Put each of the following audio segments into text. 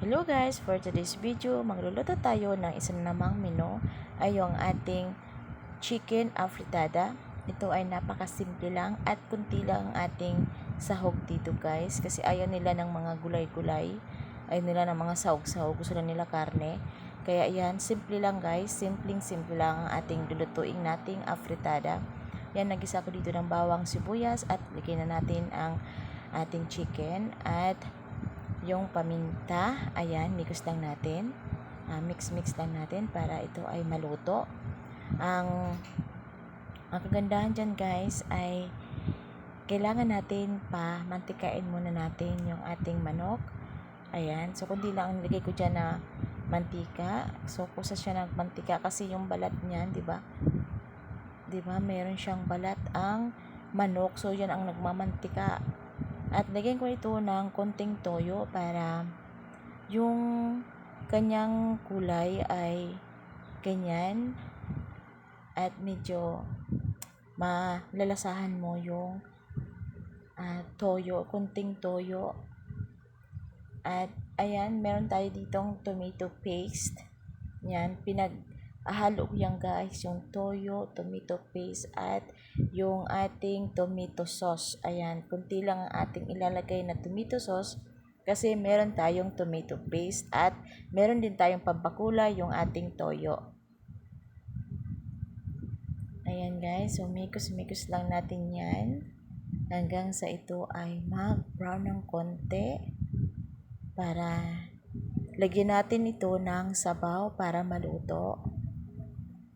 Hello guys, for today's video, magluluto tayo ng isa namang menu ay yung ating chicken afritada. Ito ay napakasimple lang at kunti lang ang ating sahog dito guys kasi ayaw nila ng mga gulay-gulay, ayaw nila ng mga sahog-sahog, gusto lang nila karne. Kaya yan, simple lang guys, simple lang ang ating lulutuin nating afritada. Yan, nagisa ko dito ng bawang, sibuyas at lagyan na natin ang ating chicken at yung paminta. Ayan, mix lang natin. Mix lang natin para ito ay maluto. Ang kagandahan dyan guys ay kailangan natin pa mantikain muna natin yung ating manok. Ayan, so kundi lang ang nilagay ko dyan na mantika. So kusa siya ng mantika kasi yung balat niyan, di ba? Di ba? Meron siyang balat ang manok. So yan ang nagmamantika. At lagyan ko ito ng konting toyo para yung kanyang kulay ay ganyan at medyo malalasahan mo yung toyo, konting toyo. At ayan, meron tayo ditong tomato paste. Yan, halo ko yan guys, yung toyo, tomato paste at yung ating tomato sauce. Ayan, kunti lang ang ating ilalagay na tomato sauce kasi meron tayong tomato paste at meron din tayong pampakulay yung ating toyo. Ayan guys, so mikos lang natin yan hanggang sa ito ay mag-brown ng konti para lagyan natin ito ng sabaw para maluto.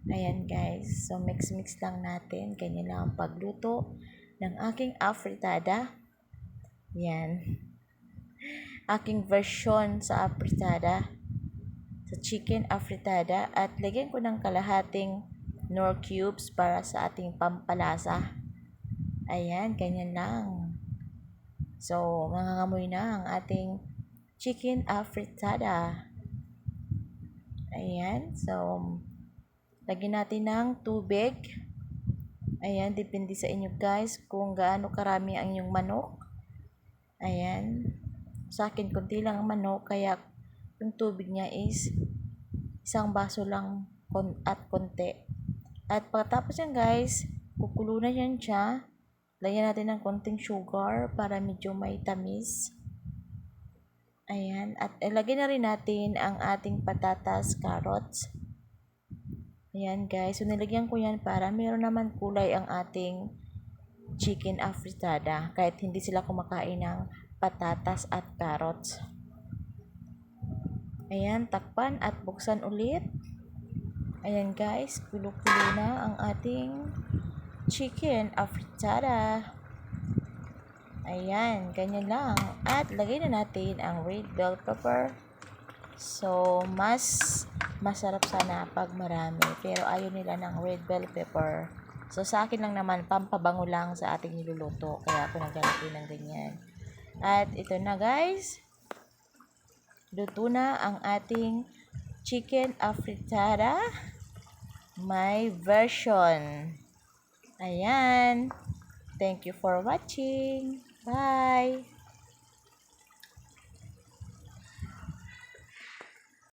Ayan guys, so mix lang natin. Ganyan lang ang pagluto ng aking afritada. Yan. Aking version sa afritada. Sa chicken afritada. At lagyan ko ng kalahating Knorr cubes para sa ating pampalasa. Ayan, ganyan lang. So, mangangamoy na ang ating chicken afritada. Ayan, so lagyan natin ng tubig. Ayan, depende sa inyo guys kung gaano karami ang inyong manok. Ayan. Sa akin, konti lang ang manok, kaya yung tubig niya is isang baso lang at konti. At pagkatapos yan guys, kukulo na yan siya. Lagyan natin ng konting sugar para medyo may tamis. Ayan. At ilagay na rin natin ang ating patatas, carrots. Ayan guys, so nilagyan ko yan para meron naman kulay ang ating chicken afritada kahit hindi sila kumakain ng patatas at carrots. Ayan, takpan at buksan ulit. Ayan guys, kulo-kulo na ang ating chicken afritada. Ayan, ganyan lang. At lagay na natin ang red bell pepper. So, masarap sana pag marami. Pero ayaw nila ng red bell pepper. So, sa akin lang naman, pampabango lang sa ating niluluto. Kaya ako naglalagay ng ganyan. At ito na guys. Luto na ang ating chicken afritada. My version. Ayan. Thank you for watching. Bye!